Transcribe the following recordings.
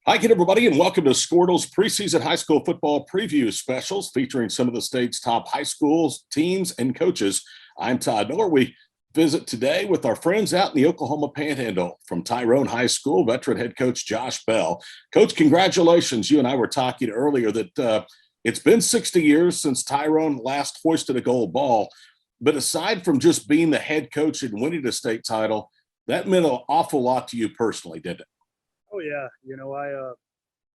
Hi again, everybody, and welcome to Skordle's preseason high school football preview specials featuring some of the state's top high schools, teams, and coaches. I'm Todd Miller. We visit today with our friends out in the Oklahoma Panhandle from Tyrone High School, veteran head coach Josh Bell. Coach, congratulations. You and I were talking earlier that it's been 60 years since Tyrone last hoisted a gold ball. But aside from just being the head coach and winning a state title, that meant an awful lot to you personally, didn't it? Oh yeah, I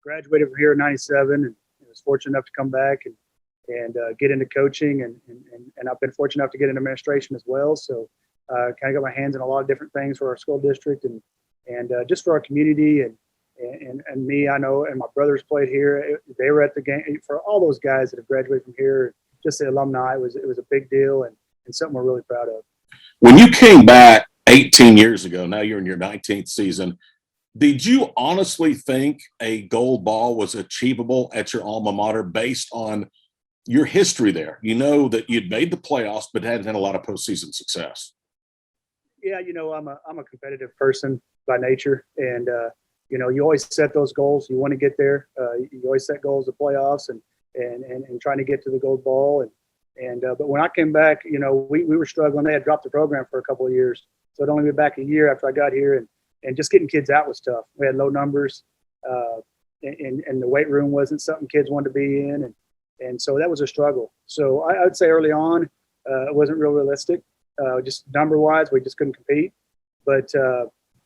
graduated from here in '97, and was fortunate enough to come back and get into coaching, and I've been fortunate enough to get into administration as well. So kind of got my hands in a lot of different things for our school district and just for our community and me. I know, and my brothers played here. They were at the game. For all those guys that have graduated from here, just the alumni, it was a big deal and something we're really proud of. When you came back 18 years ago, now you're in your 19th season. Did you honestly think a gold ball was achievable at your alma mater based on your history there? You know that you'd made the playoffs, but hadn't had a lot of postseason success. Yeah, I'm a competitive person by nature, and you always set those goals. You want to get there. You always set goals to playoffs and trying to get to the gold ball. But when I came back, we were struggling. They had dropped the program for a couple of years, so it'd only been back a year after I got here, and just getting kids out was tough. We had low numbers, and the weight room wasn't something kids wanted to be in, and so that was a struggle. So I would say early on, it wasn't real realistic. Just number-wise, we just couldn't compete. But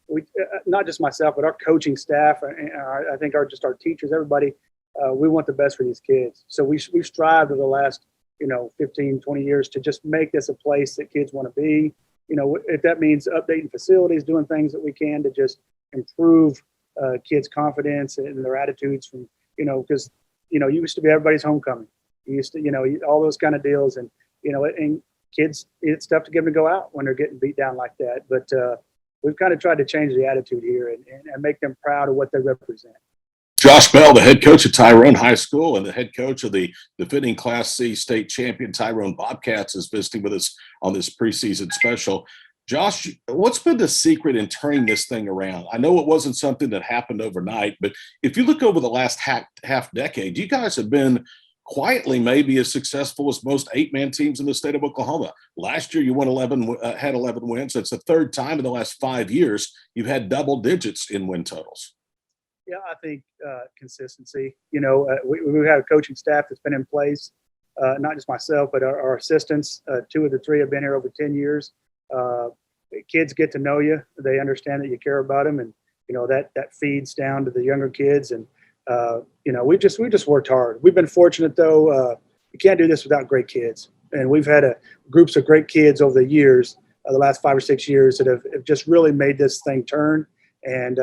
we, not just myself, but our coaching staff, and I think our teachers, everybody, we want the best for these kids. So we've strived over the last 15, 20 years to just make this a place that kids want to be. If that means updating facilities, doing things that we can to just improve kids' confidence and their attitudes from, because, you used to be everybody's homecoming. You used to, all those kind of deals. And kids, it's tough to get them to go out when they're getting beat down like that. But we've kind of tried to change the attitude here and make them proud of what they represent. Josh Bell, the head coach at Tyrone High School and the head coach of the defending Class C state champion Tyrone Bobcats, is visiting with us on this preseason special. Josh, what's been the secret in turning this thing around? I know it wasn't something that happened overnight, but if you look over the last half decade, you guys have been quietly maybe as successful as most 8-man teams in the state of Oklahoma. Last year, you won had 11 wins. It's the third time in the last 5 years you've had double digits in win totals. Yeah, I think consistency. We have a coaching staff that's been in place, not just myself, but our assistants. 2 of the 3 have been here over 10 years. Kids get to know you. They understand that you care about them, and that feeds down to the younger kids. And we just worked hard. We've been fortunate though. You can't do this without great kids, and we've had groups of great kids over the years, the last 5 or 6 years, that have just really made this thing turn. And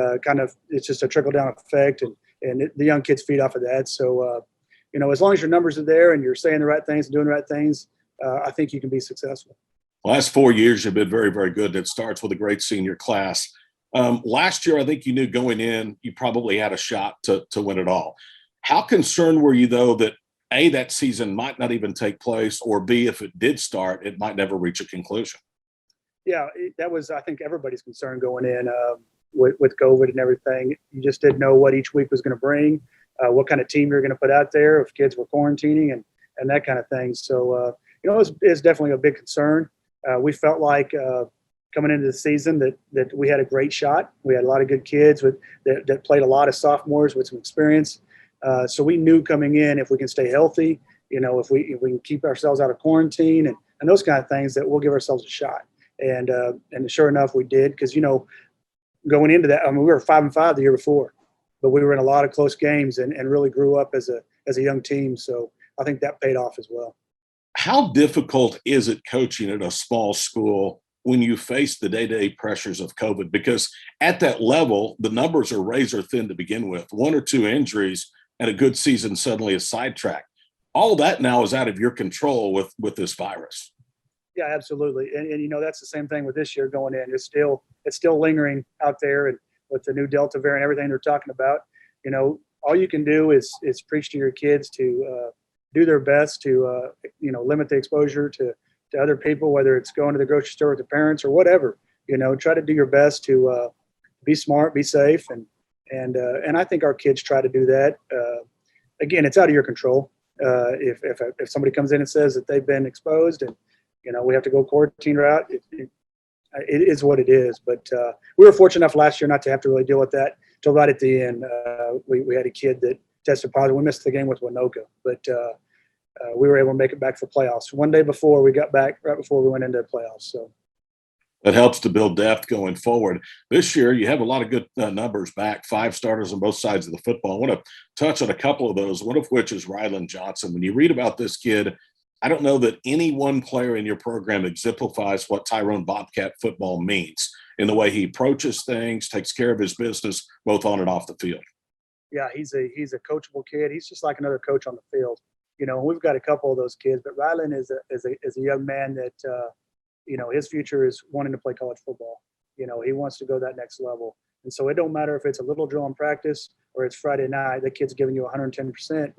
it's just a trickle down effect, and the young kids feed off of that. So, as long as your numbers are there and you're saying the right things and doing the right things, I think you can be successful. Last 4 years, you've been very, very good. It starts with a great senior class. Last year, I think you knew going in, you probably had a shot to win it all. How concerned were you, though, that A, that season might not even take place, or B, if it did start, it might never reach a conclusion? Yeah, that was, I think, everybody's concern going in. With COVID and everything, you just didn't know what each week was going to bring, what kind of team you're going to put out there, if kids were quarantining and that kind of thing. So, it's definitely a big concern. We felt like coming into the season that we had a great shot. We had a lot of good kids that played, a lot of sophomores with some experience. So we knew coming in, if we can stay healthy, if we can keep ourselves out of quarantine and those kind of things, that we'll give ourselves a shot. And sure enough, we did, because, going into that, we were 5-5 the year before, but we were in a lot of close games and really grew up as a young team. So I think that paid off as well. How difficult is it coaching at a small school when you face the day-to-day pressures of COVID? Because at that level, the numbers are razor thin to begin with. 1 or 2 injuries and a good season suddenly is sidetracked. All that now is out of your control with this virus. Yeah, absolutely. And that's the same thing with this year going in. It's still lingering out there, and with the new Delta variant, everything they're talking about, all you can do is preach to your kids to do their best to limit the exposure to other people, whether it's going to the grocery store with the parents or whatever. Try to do your best to be smart, be safe, and And I think our kids try to do that. Again, it's out of your control. If somebody comes in and says that they've been exposed and we have to go quarantine route, it is what it is. But we were fortunate enough last year not to have to really deal with that until right at the end. We had a kid that tested positive. We missed the game with Winoka, but we were able to make it back for playoffs. One day before we got back, right before we went into the playoffs. So that helps to build depth going forward. This year, you have a lot of good numbers back, 5 starters on both sides of the football. I want to touch on a couple of those, one of which is Rylan Johnson. When you read about this kid, I don't know that any one player in your program exemplifies what Tyrone Bobcat football means in the way he approaches things, takes care of his business, both on and off the field. Yeah, he's a coachable kid. He's just like another coach on the field. We've got a couple of those kids, but Rylan is a young man that his future is wanting to play college football. He wants to go that next level. And so it don't matter if it's a little drill in practice or it's Friday night, the kid's giving you 110%.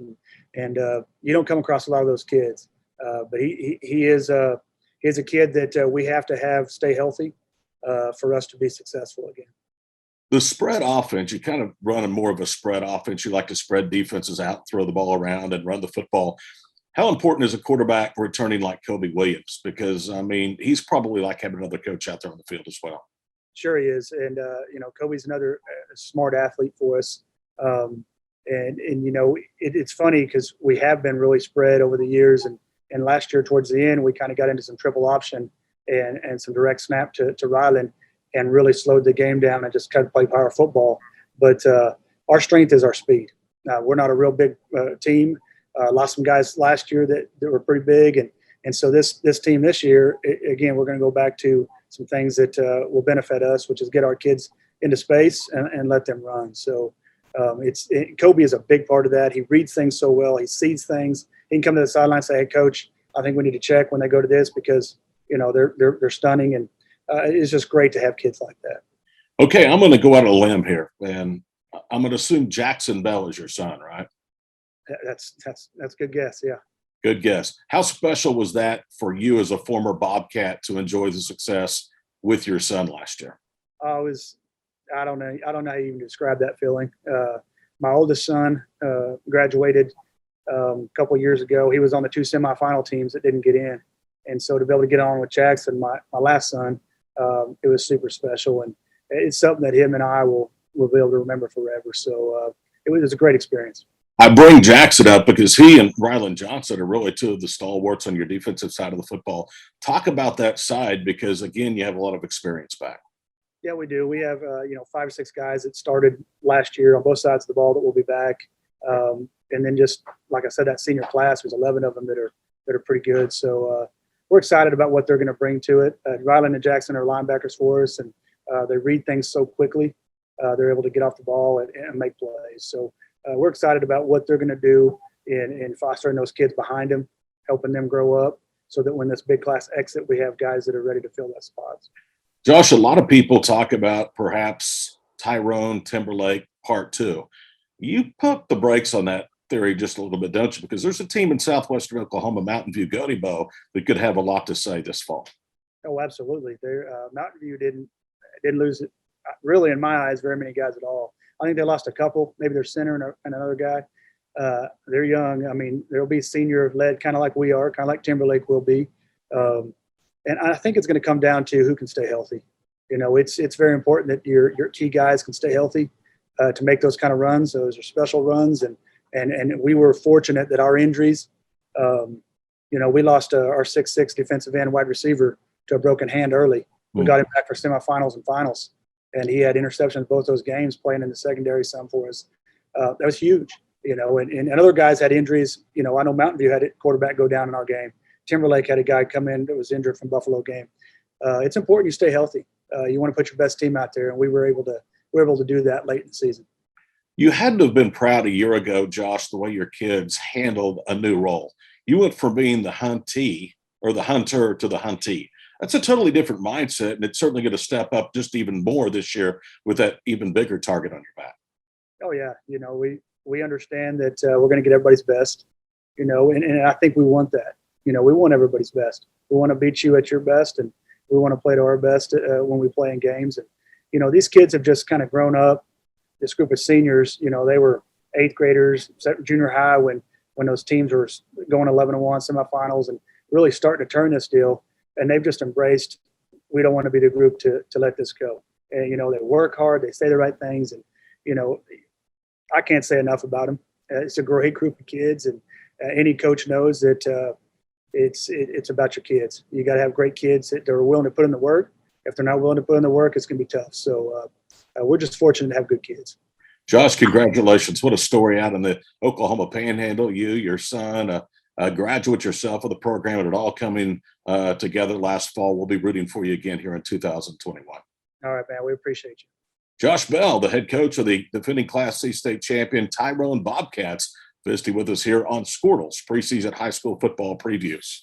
And you don't come across a lot of those kids. But he is a kid that we have to have stay healthy for us to be successful again. The spread offense, you kind of run more of a spread offense. You like to spread defenses out, throw the ball around, and run the football. How important is a quarterback returning like Kobe Williams? Because, he's probably like having another coach out there on the field as well. Sure he is. And, Kobe's another smart athlete for us. It's funny because we have been really spread over the years. And last year towards the end, we kind of got into some triple option and some direct snap to Rylan and really slowed the game down and just kind of play power football. But our strength is our speed. We're not a real big team. Lost some guys last year that were pretty big. And so this team this year, again, we're going to go back to some things that will benefit us, which is get our kids into space and let them run. So Kobe is a big part of that. He reads things so well. He sees things. He can come to the sideline and say, "Hey, coach, I think we need to check when they go to this because, they're stunning." And it's just great to have kids like that. Okay, I'm going to go out on a limb here, and I'm going to assume Jackson Bell is your son, right? That's a good guess. Yeah. Good guess. How special was that for you as a former Bobcat to enjoy the success with your son last year? I don't know how to even describe that feeling. My oldest son graduated a couple of years ago. He was on the 2 semifinal teams that didn't get in. And so to be able to get on with Jackson, my last son, it was super special. And it's something that him and I will be able to remember forever. So it was a great experience. I bring Jackson up because he and Rylan Johnson are really 2 of the stalwarts on your defensive side of the football. Talk about that side because, again, you have a lot of experience back. Yeah, we do. We have, 5 or 6 guys that started last year on both sides of the ball that will be back. And then just, like I said, that senior class, there's 11 of them that are pretty good. So we're excited about what they're going to bring to it. Rylan and Jackson are linebackers for us, and they read things so quickly. They're able to get off the ball and make plays. So we're excited about what they're going to do in fostering those kids behind them, helping them grow up so that when this big class exit, we have guys that are ready to fill that spots. Josh, a lot of people talk about perhaps Tyrone Timberlake Part 2. You put the brakes on that theory just a little bit, don't you? Because there's a team in southwestern Oklahoma, Mountain View Goaty Bow, that could have a lot to say this fall. Oh, absolutely. Mountain View didn't lose it, really, in my eyes, very many guys at all. I think they lost a couple, maybe their center and another guy. They're young. They'll be senior-led, kind of like we are, kind of like Timberlake will be. And I think it's going to come down to who can stay healthy. It's very important that your key guys can stay healthy to make those kind of runs. Those are special runs. And we were fortunate that our injuries, we lost our 6'6" defensive end wide receiver to a broken hand early. We got him back for semifinals and finals. And he had interceptions both those games, playing in the secondary some for us. That was huge, and other guys had injuries. I know Mountain View had a quarterback go down in our game. Timberlake had a guy come in that was injured from Buffalo game. It's important you stay healthy. You want to put your best team out there, and we were able to do that late in the season. You had to have been proud a year ago, Josh, the way your kids handled a new role. You went from being the huntee or the hunter to the huntee. That's a totally different mindset, and it's certainly going to step up just even more this year with that even bigger target on your back. Oh, yeah. We understand that we're going to get everybody's best, and I think we want that. We want everybody's best. We want to beat you at your best, and we want to play to our best when we play in games. And, these kids have just kind of grown up. this group of seniors, you know, they were eighth graders, junior high when those teams were going 11-1 semifinals and really starting to turn this deal. And they've just embraced, we don't want to be the group to let this go. And, you know, they work hard, they say the right things. And, you know, I can't say enough about them. It's a great group of kids. And any coach knows that it's about your kids. You got to have great kids that are willing to put in the work. If they're not willing to put in the work, it's going to be tough. So we're just fortunate to have good kids. Josh, congratulations. What a story out in the Oklahoma Panhandle. You, your son, a graduate yourself of the program, and it all coming together last fall. We'll be rooting for you again here in 2021. All right, man. We appreciate you. Josh Bell, the head coach of the defending Class C state champion Tyrone Bobcats, visiting with us here on Skordle's preseason high school football previews.